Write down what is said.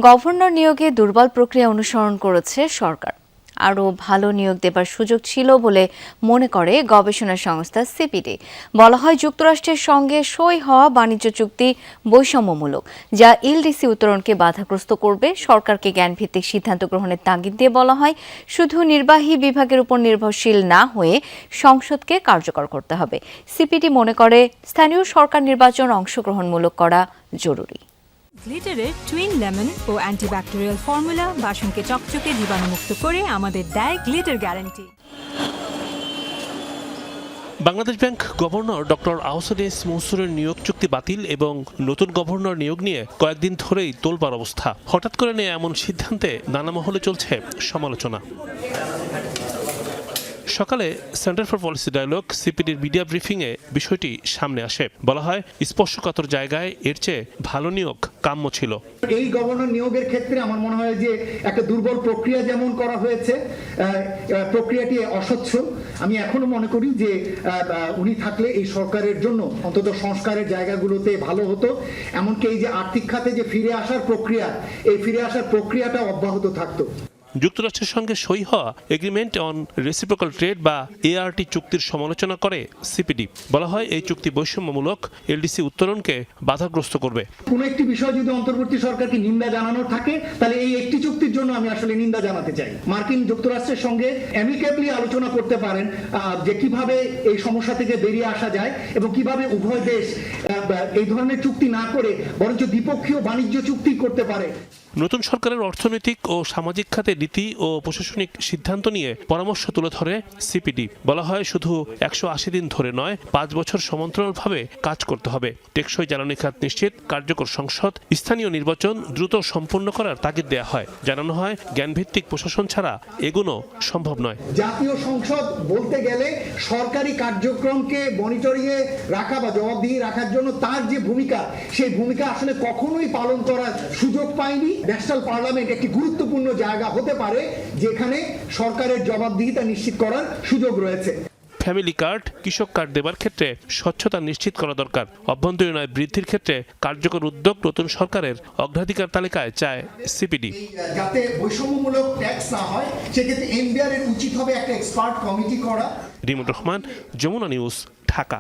Governor নিয়োগে দুর্বল প্রক্রিয়া অনুসরণ করেছে সরকার। আরও ভালো নিয়োগ দেবার সুযোগ ছিল বলে মনে করে গবেষণা সংস্থা সিপিডি। বলা হয়, যুক্তরাষ্ট্রের সঙ্গে সই হওয়া বাণিজ্য চুক্তি বৈষম্যমূলক, যা এলডিসি উত্তোলনকে বাধাগ্রস্ত করবে। সরকারকে জ্ঞানভিত্তিক সিদ্ধান্ত গ্রহণের তাগিদ দিয়ে বলা হয়, শুধু নির্বাহী বিভাগের উপর নির্ভরশীল না হয়ে সংসদকে কার্যকর করতে হবে। সিপিডি মনে করে, স্থানীয় সরকার নির্বাচন অংশগ্রহণমূলক করা জরুরি। গ্লিটারের টুইন লেমন ও অ্যান্টিব্যাকটেরিয়াল ফর্মুলা বাসনকে চকচকে জীবাণুমুক্ত করে আমাদের দেয় Glitter guarantee. Bangladesh bank governor doctor Ahsan S মনসুরের নিয়োগ চুক্তি বাতিল এবং নতুন গভর্নর নিয়োগ নিয়ে কয়েকদিন ধরেই তোলপাড় অবস্থা। হঠাৎ করে নেওয়া এমন সিদ্ধান্তে নানা মহলে চলছে সমালোচনা। সকালে সেন্টার ফর পলিসি ডায়ালগ সিপিডির মিডিয়া ব্রিফিংয়ে বিষয়টি সামনে আসে। বলা হয়, স্পর্শকাতর জায়গায় এর চেয়ে ভালো নিয়োগ কাম্য ছিল। এই গভর্নর নিয়োগের ক্ষেত্রে আমার মনে হয় যে একটা দুর্বল প্রক্রিয়া যেমন করা হয়েছে, প্রক্রিয়াটি অস্বচ্ছ। আমি এখনো মনে করি যে উনি থাকলে এই সরকারের জন্য অন্তত সংস্কারের জায়গাগুলোতে ভালো হতো। এমনকি এই যে আর্থিক খাতে যে ফিরে আসার প্রক্রিয়া, এই ফিরে আসার প্রক্রিয়াটা অব্যাহত থাকতো। যুক্তরাষ্ট্রের সঙ্গে সই হওয়া এগ্রিমেন্ট অন রেসিপ্রোকাল ট্রেড বা এআরটি চুক্তির সমালোচনা করে সিপিডি। বলা হয়, এই চুক্তি বৈষম্যমূলক, এলডিসি উত্তোলনকে বাধাগ্রস্ত করবে। কোন একটি বিষয় যদি অন্তর্বর্তী সরকারকে নিন্দা জানানোর থাকে, তাহলে এই একটি চুক্তির জন্য আমি আসলে নিন্দা জানাতে চাই। মার্কিন যুক্তরাষ্ট্রের সঙ্গে অ্যামিকেবলি আলোচনা করতে পারেন যে কিভাবে এই সমস্যা থেকে বেরিয়ে আসা যায় এবং কিভাবে উভয় দেশ এই ধরনের চুক্তি না করে বরঞ্চ দ্বিপক্ষীয় বাণিজ্য চুক্তি করতে পারে। নতুন সরকারের অর্থনৈতিক ও সামাজিক খাতে নীতি ও প্রশাসনিক সিদ্ধান্ত নিয়ে পরামর্শ তুলে ধরে সিপিডি। বলা হয়, শুধু 180 দিন ধরে নয়, 5 বছর সমান্তরালভাবে কাজ করতে হবে। টেকসই জ্বালানি খাত নিশ্চিত, কার্যকর সংসদ, স্থানীয় নির্বাচন দ্রুত সম্পন্ন করার তাগিদ দেওয়া হয়। জানানো হয়, জ্ঞানভিত্তিক প্রশাসন ছাড়া এগুলো সম্ভব নয়। জাতীয় সংসদ বলতে গেলে সরকারি কার্যক্রমকে মনিটরিংয়ে রাখা বা জবাবদিহি রাখার জন্য তার যে ভূমিকা, সেই ভূমিকা আসলে কখনোই পালন করার সুযোগ পায়নি। ন্যাশনাল পার্লামেন্ট একটি গুরুত্বপূর্ণ জায়গা হতে পারে যেখানে সরকারের জবাবদিহিতা নিশ্চিত করার সুযোগ রয়েছে। ফ্যামিলি কার্ড, কৃষক কার্ড দেবার ক্ষেত্রে স্বচ্ছতা নিশ্চিত করা দরকার। অভ্যন্তরীণ আয় বৃদ্ধির ক্ষেত্রে কার্যকর উদ্যোগ নতুন সরকারের অগ্রাধিকার তালিকায় চায় সিপিডি। যাতে বৈষম্যমূলক ট্যাক্স না হয়, সেক্ষেত্রে এনবিআর এর উচিত হবে একটা এক্সপার্ট কমিটি করা। রিমন রহমান, যমুনা নিউজ, ঢাকা।